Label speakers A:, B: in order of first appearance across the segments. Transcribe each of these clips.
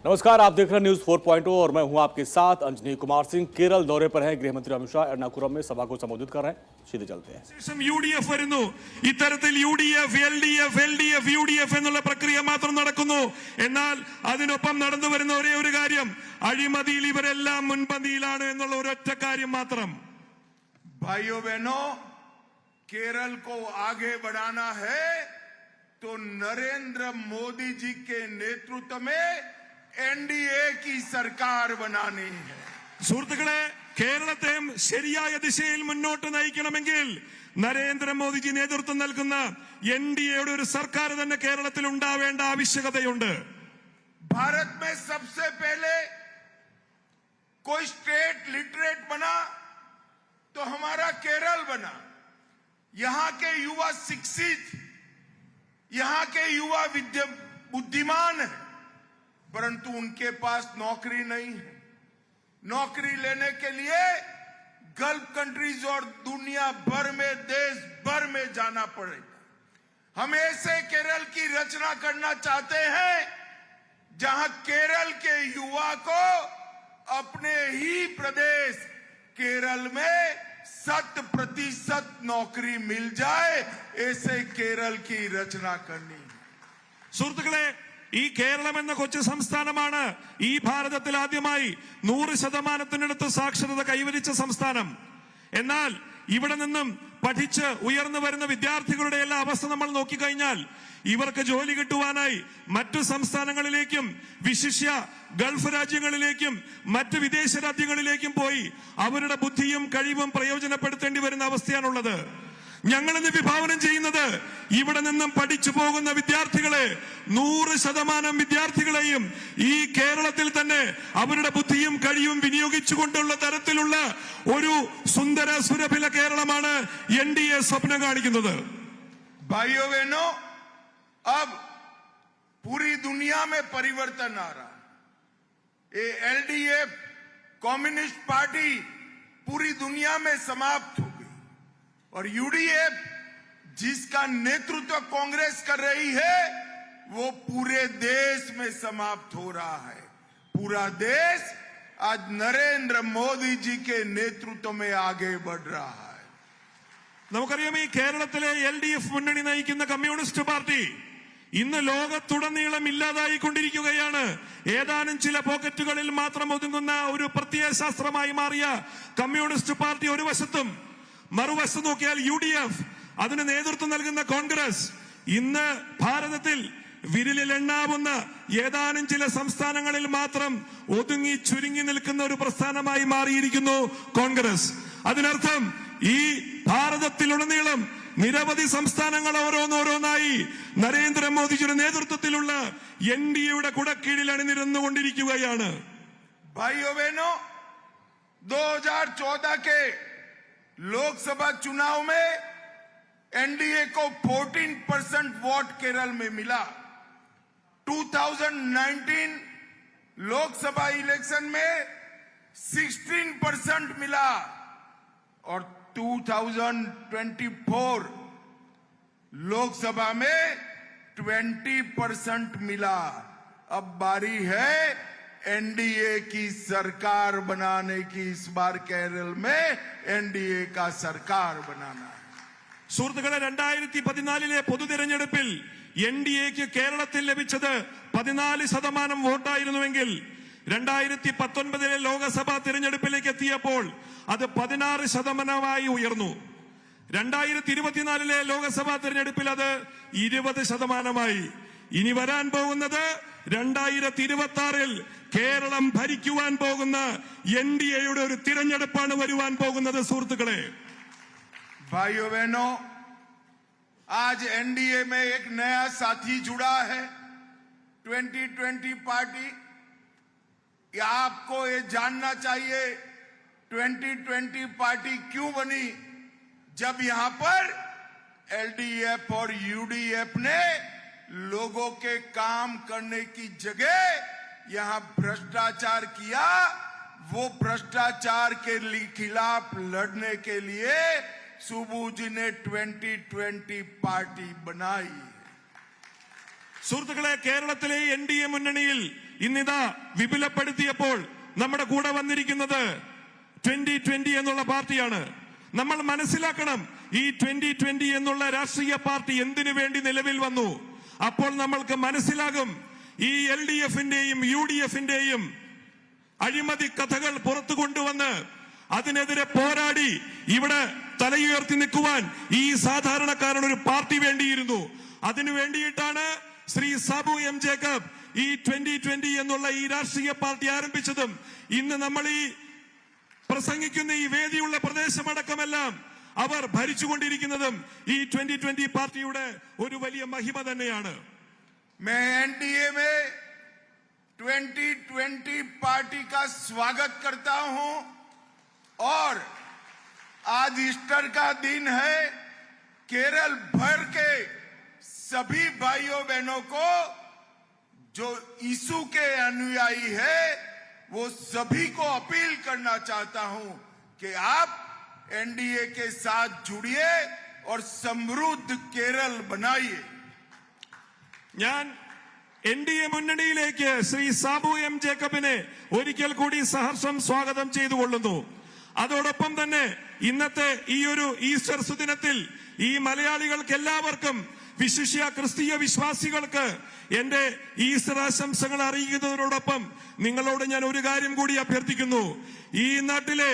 A: नमस्कार, आप देख रहे हैं न्यूज 4.0 और मैं हूं आपके साथ अंजनी कुमार सिंह। केरल दौरे पर हैं गृह मंत्री अमित शाह एर्नाकुलम में सभा को संबोधित कर रहे हैं। सीधे चलते हैं।
B: യുഡിഎഫ് വരുന്നു, ഇത്തരത്തിൽ യുഡിഎഫ് എൽഡിഎഫ് യുഡിഎഫ് എന്നുള്ള പ്രക്രിയ മാത്രം നടക്കുന്നു. എന്നാൽ അതിനൊപ്പം നടന്നു വരുന്ന ഒരേ ഒരു കാര്യം, അഴിമതിയിൽ ഇവരെല്ലാം മുൻപന്തിയിലാണ് എന്നുള്ള ഒരൊറ്റ കാര്യം മാത്രം.
C: भाइयों बहनों, केरल को आगे बढ़ाना है तो नरेंद्र मोदी जी के नेतृत्व में एनडीए की सरकार बनानी है.
B: സുഹൃത്തുക്കളെ, കേരളത്തെ ശരിയായ ദിശയിൽ മുന്നോട്ട് നയിക്കണമെങ്കിൽ നരേന്ദ്രമോദിജി നേതൃത്വം നൽകുന്ന എൻഡിഎയുടെ ഒരു സർക്കാർ തന്നെ കേരളത്തിൽ ഉണ്ടാവേണ്ട ആവശ്യകതയുണ്ട്.
C: भारत में सबसे पहले कोई स्टेट लिटरेट बना तो हमारा केरल बना. यहां के युवा शिक्षित, यहां के युवा बुद्धिमान है, परंतु उनके पास नौकरी नहीं है. नौकरी लेने के लिए गल्फ कंट्रीज और दुनिया भर में, देश भर में जाना पड़ेगा. हम ऐसे केरल की रचना करना चाहते हैं जहां केरल के युवा को अपने ही प्रदेश केरल में 100% नौकरी मिल जाए. ऐसे केरल की रचना करनी है.
B: സുഹൃത്തുക്കളെ, ഈ കേരളം എന്ന കൊച്ചു സംസ്ഥാനമാണ് ഈ ഭാരതത്തിൽ ആദ്യമായി 100% സാക്ഷരത കൈവരിച്ച സംസ്ഥാനം. എന്നാൽ ഇവിടെ നിന്നും പഠിച്ച് ഉയർന്നു വരുന്ന വിദ്യാർത്ഥികളുടെ എല്ലാ അവസ്ഥ നമ്മൾ നോക്കിക്കഴിഞ്ഞാൽ ഇവർക്ക് ജോലി കിട്ടുവാനായി മറ്റു സംസ്ഥാനങ്ങളിലേക്കും വിശിഷ്യ ഗൾഫ് രാജ്യങ്ങളിലേക്കും മറ്റ് വിദേശ രാജ്യങ്ങളിലേക്കും പോയി അവരുടെ ബുദ്ധിയും കഴിവും പ്രയോജനപ്പെടുത്തേണ്ടി വരുന്ന അവസ്ഥയാണുള്ളത്. ഞങ്ങൾ ഇന്ന് വിഭാവനം ചെയ്യുന്നത് ഇവിടെ നിന്നും പഠിച്ചു പോകുന്ന വിദ്യാർത്ഥികളെ 100% വിദ്യാർത്ഥികളെയും ഈ കേരളത്തിൽ തന്നെ അവരുടെ ബുദ്ധിയും കഴിവും വിനിയോഗിച്ചുകൊണ്ടുള്ള തരത്തിലുള്ള ഒരു സുന്ദര സുരഭില കേരളമാണ് എൻഡിഎ സ്വപ്നം കാണിക്കുന്നത്.
C: भाइयों बहनों, अब पूरी दुनिया में परिवर्तन आ रहा है. ये एलडीएफ कम्युनिस्ट पार्टी पूरी दुनिया में समाप्त हो गई और यूडीएफ जिसका नेतृत्व कांग्रेस कर रही है वो पूरे देश में समाप्त हो रहा है. पूरा देश आज नरेंद्र मोदी जी के नेतृत्व में आगे बढ़ रहा है.
B: നമുക്കറിയാം, ഈ കേരളത്തിലെ എൽഡിഎഫ് മുന്നണി നയിക്കുന്ന കമ്മ്യൂണിസ്റ്റ് പാർട്ടി ഇന്ന് ലോകത്തുടനീളം ഇല്ലാതായിക്കൊണ്ടിരിക്കുകയാണ്. ഏതാനും ചില പോക്കറ്റുകളിൽ മാത്രം ഒതുങ്ങുന്ന ഒരു പ്രത്യയശാസ്ത്രമായി മാറിയ കമ്മ്യൂണിസ്റ്റ് പാർട്ടി ഒരു വശത്തും, മറുവശത്ത് നോക്കിയാൽ യുഡിഎഫ്, അതിന് നേതൃത്വം നൽകുന്ന കോൺഗ്രസ്, ഇന്ന് ഭാരതത്തിൽ വിരലിലെണ്ണാവുന്ന ഏതാനും ചില സംസ്ഥാനങ്ങളിൽ മാത്രം ഒതുങ്ങി ചുരുങ്ങി നിൽക്കുന്ന ഒരു പ്രസ്ഥാനമായി മാറിയിരിക്കുന്നു കോൺഗ്രസ്. അതിനർത്ഥം ഈ ഭാരതത്തിലുടനീളം നിരവധി സംസ്ഥാനങ്ങൾ ഓരോന്നോരോന്നായി നരേന്ദ്രമോദിജിയുടെ നേതൃത്വത്തിലുള്ള എൻഡിഎയുടെ കുടക്കീഴിൽ അണിനിരന്നുകൊണ്ടിരിക്കുകയാണ്.
C: भाइयों बहनों, 2014 के लोकसभा चुनाव में एनडीए को 14% वोट केरल में मिला. 2019 लोकसभा इलेक्शन में 16% मिला और 2024 लोकसभा में 20% मिला. अब बारी है एनडीए की सरकार बनाने की. इस बार केरल में एनडीए का सरकार बनाना है.
B: സുഹൃത്തുക്കളെ, 2014 പൊതു തെരഞ്ഞെടുപ്പിൽ എൻഡിഎക്ക് കേരളത്തിൽ ലഭിച്ചത് 14% വോട്ടായിരുന്നുവെങ്കിൽ 2019 ലോക്സഭാ തെരഞ്ഞെടുപ്പിലേക്ക് എത്തിയപ്പോൾ അത് 16% ഉയർന്നു. 2024 ലോക്സഭാ തെരഞ്ഞെടുപ്പിൽ അത് 20%. ഇനി വരാൻ പോകുന്നത് 2026 കേരളം ഭരിക്കുവാൻ പോകുന്ന എൻഡിഎയുടെ ഒരു തിരഞ്ഞെടുപ്പാണ് വരുവാൻ പോകുന്നത്. സുഹൃത്തുക്കളെ,
C: भाइयों बहनों, आज एनडीए में एक नया साथी जुड़ा है, 2020 पार्टी. आपको ये जानना चाहिए 2020 पार्टी क्यों बनी. जब यहां पर एलडीएफ और यूडीएफ ने लोगों के काम करने की जगह यहां भ्रष्टाचार किया. वो भ्रष्टाचार के खिलाफ लड़ने के लिए सुबू जी ने 2020 पार्टी बनाई.
B: സുഹൃത്തുക്കളെ, കേരളത്തിലെ എൻഡിഎ മുന്നണിയിൽ ഇന്നിതാ വിപുലപ്പെടുത്തിയപ്പോൾ നമ്മുടെ കൂടെ വന്നിരിക്കുന്നത് 2020 എന്നുള്ള പാർട്ടിയാണ്. നമ്മൾ മനസ്സിലാക്കണം, ഈ 2020 എന്നുള്ള രാഷ്ട്രീയ പാർട്ടി എന്തിനു വേണ്ടി നിലവിൽ വന്നു. അപ്പോൾ നമ്മൾക്ക് മനസ്സിലാകും ഈ LDFന്റെയും UDFന്റെയും അഴിമതി കഥകൾ പുറത്തു കൊണ്ടുവന്ന് അതിനെതിരെ പോരാടി ഇവിടെ തലയുയർത്തി നിൽക്കുവാൻ ഈ സാധാരണക്കാരൻ ഒരു പാർട്ടി വേണ്ടിയിരുന്നു. അതിനു വേണ്ടിയിട്ടാണ് ശ്രീ സാബു എം ജേക്കബ് ഈ 2020 എന്നുള്ള ഈ രാഷ്ട്രീയ പാർട്ടി ആരംഭിച്ചതും ഇന്ന് നമ്മൾ ഈ പ്രസംഗിക്കുന്ന ഈ വേദിയുള്ള പ്രദേശമടക്കമെല്ലാം അവർ ഭരിച്ചുകൊണ്ടിരിക്കുന്നതും ഈ 2020 പാർട്ടിയുടെ ഒരു വലിയ മഹിമ തന്നെയാണ്.
C: मैं एनडीए में 2020 पार्टी का स्वागत करता हूं और आज ईस्टर का दिन है. केरल भर के सभी भाइयों बहनों को जो यीशु के अनुयायी है वो सभी को अपील करना चाहता हूं कि आप एनडीए के साथ जुड़िए और समृद्ध केरल बनाइए.
B: ഞാൻ NDA മുന്നണിയിലേക്ക് ശ്രീ സാബു എം ജേക്കബിനെ ഒരിക്കൽ കൂടി സഹർഷം സ്വാഗതം ചെയ്തുകൊള്ളുന്നു. അതോടൊപ്പം തന്നെ ഇന്നത്തെ ഈ ഒരു ഈസ്റ്റർ സുദിനത്തിൽ ഈ മലയാളികൾക്ക് എല്ലാവർക്കും വിശിഷ്യ ക്രിസ്തീയ വിശ്വാസികൾക്ക് എന്റെ ഈസ്റ്റർ ആശംസകൾ അറിയിക്കുന്നതിനോടൊപ്പം നിങ്ങളോട് ഞാൻ ഒരു കാര്യം കൂടി അഭ്യർത്ഥിക്കുന്നു. ഈ നാട്ടിലെ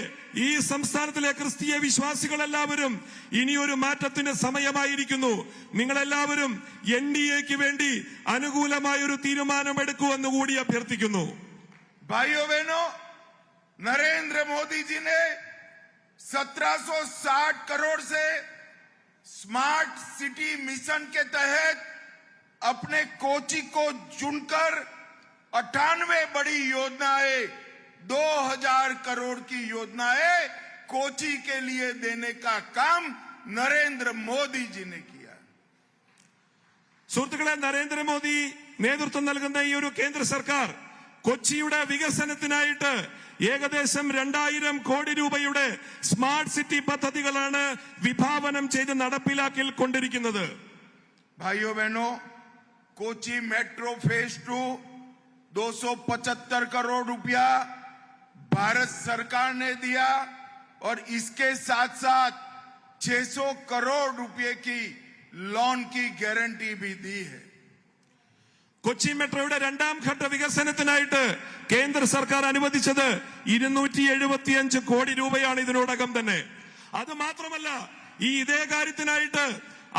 B: ഈ സംസ്ഥാനത്തിലെ ക്രിസ്തീയ വിശ്വാസികൾ എല്ലാവരും ഇനിയൊരു മാറ്റത്തിന് സമയമായിരിക്കുന്നു. നിങ്ങളെല്ലാവരും NDAക്ക് വേണ്ടി അനുകൂലമായ ഒരു തീരുമാനമെടുക്കുമെന്ന് കൂടി അഭ്യർത്ഥിക്കുന്നു.
C: भाइयों बहनों, नरेंद्र मोदी जी ने 1760 करोड़ से स्मार्ट सिटी मिशन के तहत अपने कोची को चुनकर 98 बड़ी योजनाएं 2000 करोड़ की योजनाएं कोची के लिए देने का काम नरेंद्र मोदी जी ने किया.
B: സുഹൃത്തുക്കളെ, നരേന്ദ്രമോദി നേതൃത്വം നൽകുന്ന ഈ ഒരു കേന്ദ്ര സർക്കാർ കൊച്ചിയുടെ വികസനത്തിനായിട്ട് ഏകദേശം 2000 കോടി രൂപയുടെ സ്മാർട്ട് സിറ്റി പദ്ധതികളാണ് വിഭാവനം ചെയ്ത് നടപ്പിലാക്കി കൊണ്ടിരിക്കുന്നത്.
C: भाइयों बहनों, कोची मेट्रो फेज 2 275 करोड़ रुपया भारत सरकार ने दिया और इसके साथ साथ 600 करोड़ रुपए की लोन की गारंटी भी दी है.
B: കൊച്ചി മെട്രോയുടെ രണ്ടാം ഘട്ട വികസനത്തിനായിട്ട് കേന്ദ്ര സർക്കാർ അനുവദിച്ചത് 275 കോടി രൂപയാണ് ഇതിനോടകം തന്നെ. അത് മാത്രമല്ല, ഈ ഇതേ കാര്യത്തിനായിട്ട്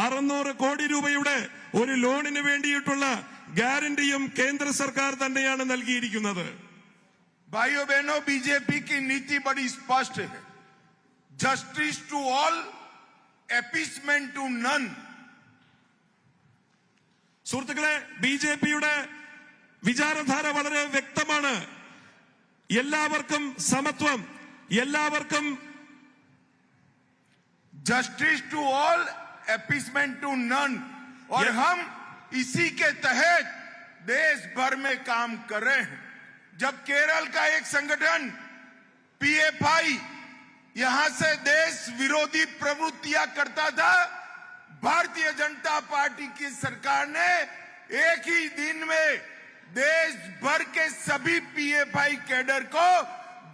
B: 600 കോടി രൂപയുടെ ഒരു ലോണിന് വേണ്ടിയിട്ടുള്ള ഗ്യാരണ്ടിയും കേന്ദ്ര സർക്കാർ തന്നെയാണ് നൽകിയിരിക്കുന്നത്.
C: भाइयों बहनों, बीजेपी की नीति बड़ी स्पष्ट है. Justice to all, appeasement to none.
B: സുഹൃത്തുക്കളെ, BJPയുടെ വിചാരധാര വളരെ വ്യക്തമാണ്. എല്ലാവർക്കും സമത്വം, എല്ലാവർക്കും
C: justice to all, appeasement to none. और हम इसी के तहत देश भर में काम कर रहे हैं. जब केरल का एक संगठन PFI यहां से देश विरोधी प्रवृत्तियां करता था, भारतीय जनता पार्टी की सरकार ने एक ही दिन में देश भर के सभी PFI कैडर को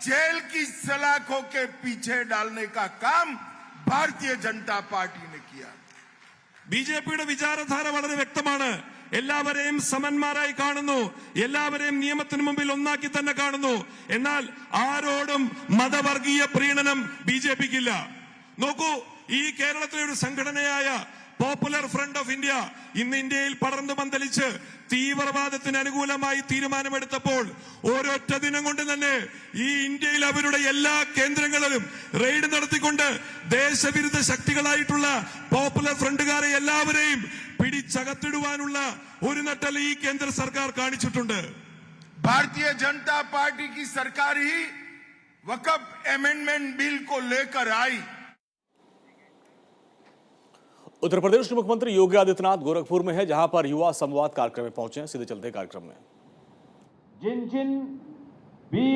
C: जेल की सलाखों के पीछे डालने का काम भारतीय जनता पार्टी ने किया.
B: BJPയുടെ വിചാരധാര വളരെ വ്യക്തമാണ്. എല്ലാവരെയും സമന്മാരായി കാണുന്നു, എല്ലാവരെയും നിയമത്തിന് മുമ്പിൽ ഒന്നാക്കി തന്നെ കാണുന്നു. എന്നാൽ ആരോടും മതവർഗീയ പ്രീണനം BJPക്കില്ല. നോക്കൂ, ഈ കേരളത്തിലെ ഒരു സംഘടനയായ പോപ്പുലർ ഫ്രണ്ട് ഓഫ് ഇന്ത്യ ഇന്ന് ഇന്ത്യയിൽ പടർന്നു പന്തലിച്ച് തീവ്രവാദത്തിന് അനുകൂലമായി തീരുമാനമെടുത്തപ്പോൾ ഒരൊറ്റ ദിനം കൊണ്ട് തന്നെ ഈ ഇന്ത്യയിൽ അവരുടെ എല്ലാ കേന്ദ്രങ്ങളിലും റെയ്ഡ് നടത്തിക്കൊണ്ട് ദേശവിരുദ്ധ ശക്തികളായിട്ടുള്ള പോപ്പുലർ ഫ്രണ്ടുകാരെ എല്ലാവരെയും പിടിച്ചകത്തിടുവാനുള്ള ഒരു നട്ടൽ ഈ കേന്ദ്ര സർക്കാർ കാണിച്ചിട്ടുണ്ട്.
C: भारतीय जनता पार्टी की सरकार ही वक्फ अमेंडमेंट बिल को लेकर आई.
A: उत्तर प्रदेश के मुख्यमंत्री योगी आदित्यनाथ गोरखपुर में है, जहां पर युवा संवाद कार्यक्रम में पहुंचे हैं. सीधे चलते कार्यक्रम में.
D: जिन जिन वीर